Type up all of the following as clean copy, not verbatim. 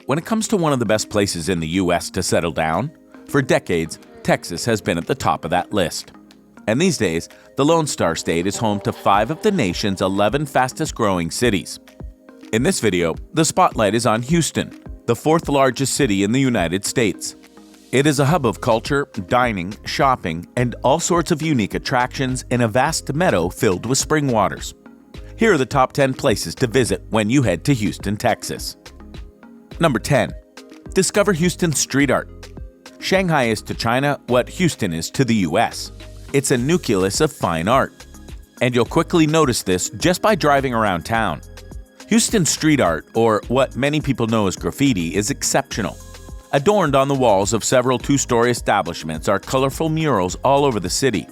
when it comes to one of the best places in the US to settle down, for decades, Texas has been at the top of that list. And these days, the Lone Star State is home to 5 of the nation's 11 fastest-growing cities. In this video, the spotlight is on Houston, the 4th largest city in the United States. It is a hub of culture, dining, shopping, and all sorts of unique attractions in a vast meadow filled with spring waters. Here are the top 10 places to visit when you head to Houston, Texas. Number 10. Discover Houston street art. Shanghai is to China what Houston is to the US. It's a nucleus of fine art. And you'll quickly notice this just by driving around town. Houston street art, or what many people know as graffiti, is exceptional. Adorned on the walls of several two-story establishments are colorful murals all over the city.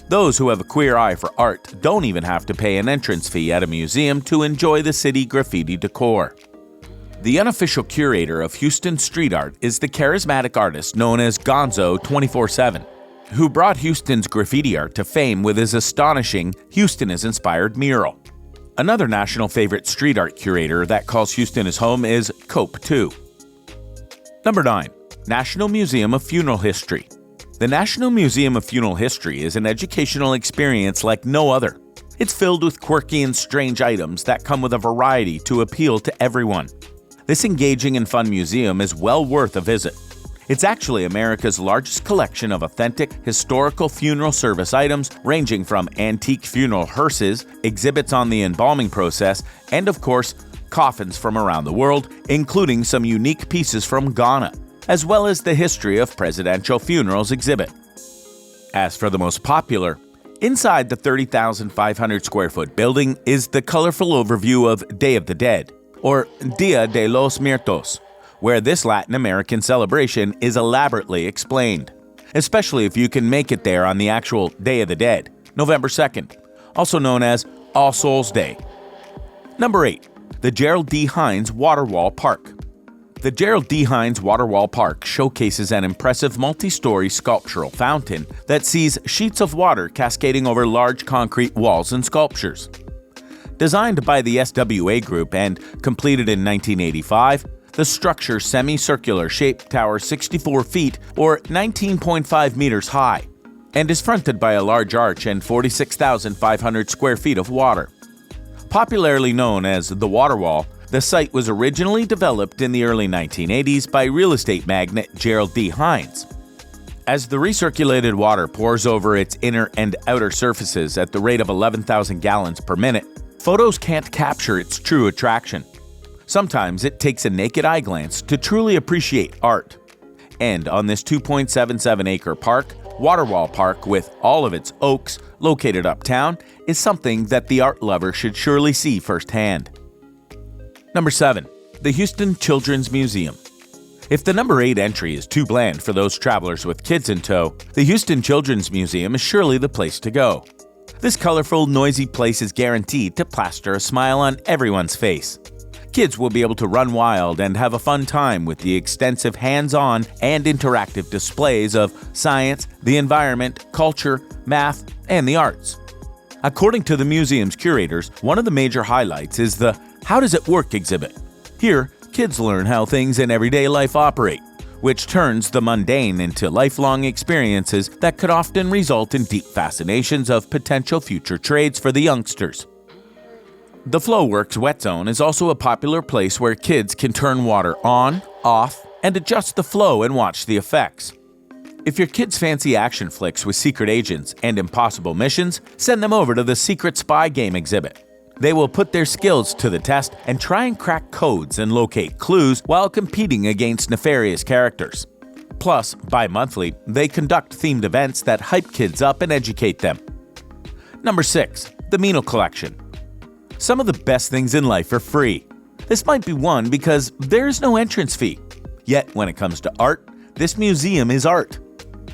Those who have a queer eye for art don't even have to pay an entrance fee at a museum to enjoy the city graffiti decor. The unofficial curator of Houston street art is the charismatic artist known as Gonzo 24/7, who brought Houston's graffiti art to fame with his astonishing Houston-inspired mural. Another national favorite street art curator that calls Houston his home is Cope 2. Number 9. National Museum of Funeral History. The National Museum of Funeral History is an educational experience like no other. It's filled with quirky and strange items that come with a variety to appeal to everyone. This engaging and fun museum is well worth a visit. It's actually America's largest collection of authentic, historical funeral service items, ranging from antique funeral hearses, exhibits on the embalming process, and of course, coffins from around the world, including some unique pieces from Ghana, as well as the history of presidential funerals exhibit. As for the most popular, inside the 30,500 square foot building is the colorful overview of Day of the Dead, or Dia de los Muertos, where this Latin American celebration is elaborately explained, especially if you can make it there on the actual Day of the Dead, November 2nd, also known as All Souls Day. Number 8. The Gerald D. Hines Waterwall Park. The Gerald D. Hines Waterwall Park showcases an impressive multi-story sculptural fountain that sees sheets of water cascading over large concrete walls and sculptures. Designed by the SWA Group and completed in 1985, the structure's semicircular shape towers 64 feet or 19.5 meters high and is fronted by a large arch and 46,500 square feet of water. Popularly known as the Waterwall, the site was originally developed in the early 1980s by real estate magnate Gerald D. Hines. As the recirculated water pours over its inner and outer surfaces at the rate of 11,000 gallons per minute, photos can't capture its true attraction. Sometimes it takes a naked eye glance to truly appreciate art. And on this 2.77-acre park, Waterwall Park, with all of its oaks located uptown, is something that the art lover should surely see firsthand. Number 7. The Houston Children's Museum. If the number 8 entry is too bland for those travelers with kids in tow, the Houston Children's Museum is surely the place to go. This colorful, noisy place is guaranteed to plaster a smile on everyone's face. Kids will be able to run wild and have a fun time with the extensive hands-on and interactive displays of science, the environment, culture, math, and the arts. According to the museum's curators, one of the major highlights is the How Does It Work exhibit. Here, kids learn how things in everyday life operate, which turns the mundane into lifelong experiences that could often result in deep fascinations of potential future trades for the youngsters. The Flowworks Wet Zone is also a popular place where kids can turn water on, off, and adjust the flow and watch the effects. If your kids fancy action flicks with secret agents and impossible missions, send them over to the Secret Spy Game exhibit. They will put their skills to the test and try and crack codes and locate clues while competing against nefarious characters. Plus, bi-monthly, they conduct themed events that hype kids up and educate them. Number 6. The Mino Collection. Some of the best things in life are free. This might be one because there is no entrance fee. Yet, when it comes to art, this museum is art.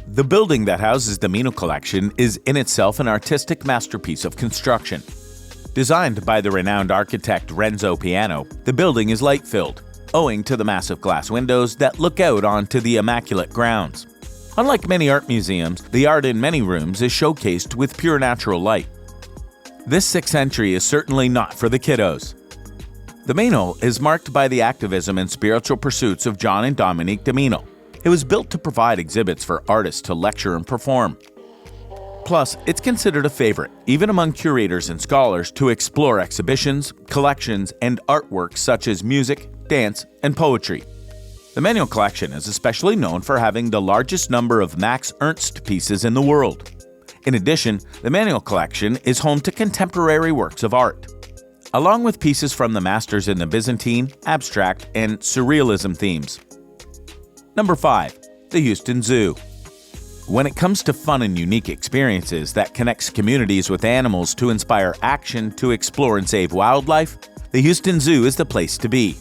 The building that houses the Mino Collection is in itself an artistic masterpiece of construction. Designed by the renowned architect Renzo Piano, the building is light-filled, owing to the massive glass windows that look out onto the immaculate grounds. Unlike many art museums, the art in many rooms is showcased with pure natural light. This 6th entry is certainly not for the kiddos. The Mano is marked by the activism and spiritual pursuits of John and Dominique Dimino. It was built to provide exhibits for artists to lecture and perform. Plus, it's considered a favorite, even among curators and scholars, to explore exhibitions, collections, and artworks such as music, dance, and poetry. The Mano collection is especially known for having the largest number of Max Ernst pieces in the world. In addition, the Mano collection is home to contemporary works of art, along with pieces from the masters in the Byzantine, abstract, and surrealism themes. Number 5. The Houston Zoo. When it comes to fun and unique experiences that connects communities with animals to inspire action to explore and save wildlife, the Houston Zoo is the place to be.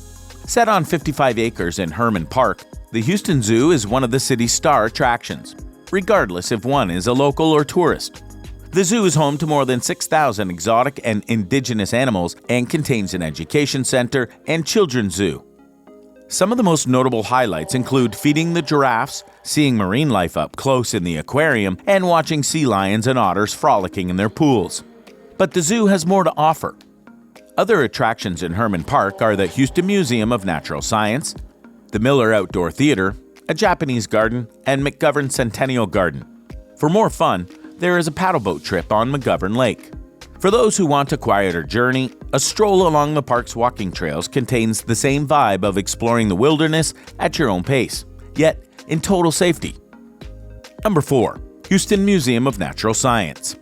Set on 55 acres in Herman Park, the Houston Zoo is one of the city's star attractions, regardless if one is a local or tourist. The zoo is home to more than 6,000 exotic and indigenous animals and contains an education center and children's zoo. Some of the most notable highlights include feeding the giraffes, seeing marine life up close in the aquarium, and watching sea lions and otters frolicking in their pools. But the zoo has more to offer. Other attractions in Herman Park are the Houston Museum of Natural Science, the Miller Outdoor Theater, a Japanese garden, and McGovern Centennial Garden. For more fun, there is a paddle boat trip on McGovern Lake. For those who want a quieter journey, a stroll along the park's walking trails contains the same vibe of exploring the wilderness at your own pace, yet in total safety. Number 4. Houston Museum of Natural Science.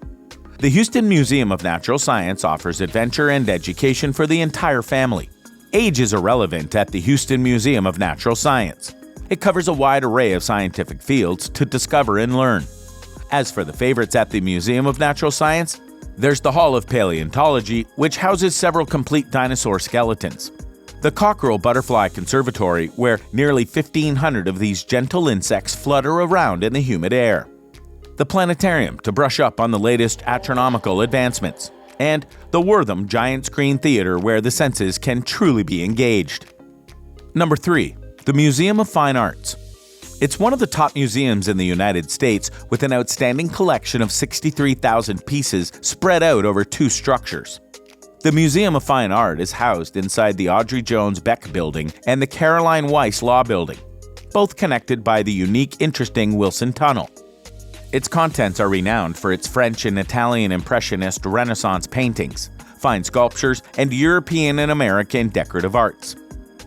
The Houston Museum of Natural Science offers adventure and education for the entire family. Age is irrelevant at the Houston Museum of Natural Science. It covers a wide array of scientific fields to discover and learn. As for the favorites at the Museum of Natural Science, there's the Hall of Paleontology, which houses several complete dinosaur skeletons. The Cockerel Butterfly Conservatory, where nearly 1,500 of these gentle insects flutter around in the humid air. The Planetarium to brush up on the latest astronomical advancements. And the Wortham Giant Screen Theater, where the senses can truly be engaged. Number 3. The Museum of Fine Arts. It's one of the top museums in the United States with an outstanding collection of 63,000 pieces spread out over 2 structures. The Museum of Fine Art is housed inside the Audrey Jones Beck Building and the Caroline Weiss Law Building, both connected by the unique, interesting Wilson Tunnel. Its contents are renowned for its French and Italian Impressionist Renaissance paintings, fine sculptures, and European and American decorative arts.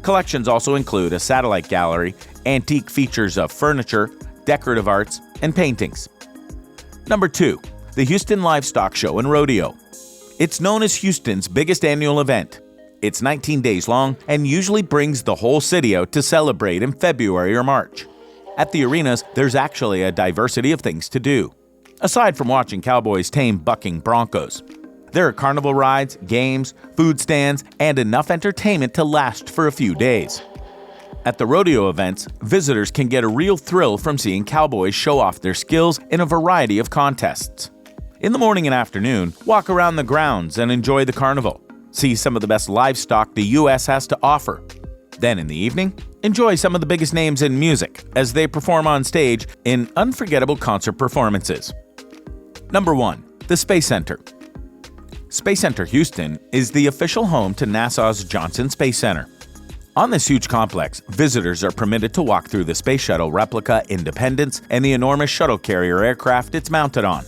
Collections also include a satellite gallery, antique features of furniture, decorative arts, and paintings. Number 2. The Houston Livestock Show and Rodeo. It's known as Houston's biggest annual event. It's 19 days long and usually brings the whole city out to celebrate in February or March. At the arenas, there's actually a diversity of things to do, aside from watching cowboys tame bucking broncos. There are carnival rides, games, food stands, and enough entertainment to last for a few days. At the rodeo events, visitors can get a real thrill from seeing cowboys show off their skills in a variety of contests. In the morning and afternoon, walk around the grounds and enjoy the carnival. See some of the best livestock the U.S. has to offer. Then in the evening, enjoy some of the biggest names in music as they perform on stage in unforgettable concert performances. Number 1. The Space Center. Space Center Houston is the official home to NASA's Johnson Space Center. On this huge complex, visitors are permitted to walk through the Space Shuttle replica Independence and the enormous shuttle carrier aircraft it's mounted on.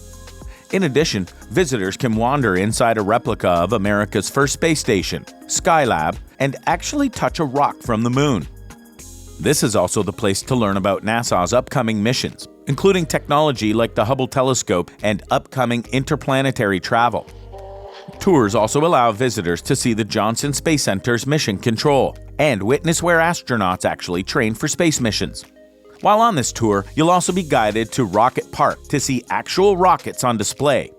In addition, visitors can wander inside a replica of America's first space station, Skylab, and actually touch a rock from the moon. This is also the place to learn about NASA's upcoming missions, including technology like the Hubble telescope and upcoming interplanetary travel. Tours also allow visitors to see the Johnson Space Center's mission control and witness where astronauts actually train for space missions. While on this tour, you'll also be guided to Rocket Park to see actual rockets on display.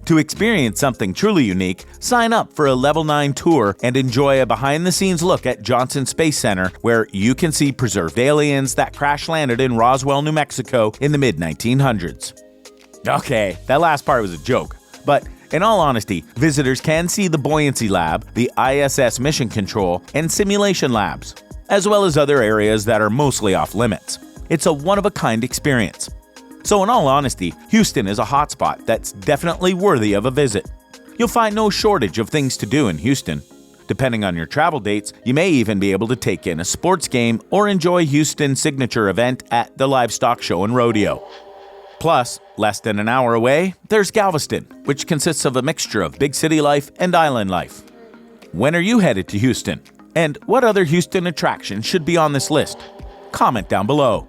To experience something truly unique, sign up for a Level 9 tour and enjoy a behind-the-scenes look at Johnson Space Center, where you can see preserved aliens that crash-landed in Roswell, New Mexico in the mid-1900s. Okay, that last part was a joke, but in all honesty, visitors can see the Buoyancy Lab, the ISS Mission Control, and simulation labs, as well as other areas that are mostly off-limits. It's a one-of-a-kind experience. So in all honesty, Houston is a hotspot that's definitely worthy of a visit. You'll find no shortage of things to do in Houston. Depending on your travel dates, you may even be able to take in a sports game or enjoy Houston's signature event at the Livestock Show and Rodeo. Plus, less than an hour away, there's Galveston, which consists of a mixture of big city life and island life. When are you headed to Houston? And what other Houston attractions should be on this list? Comment down below.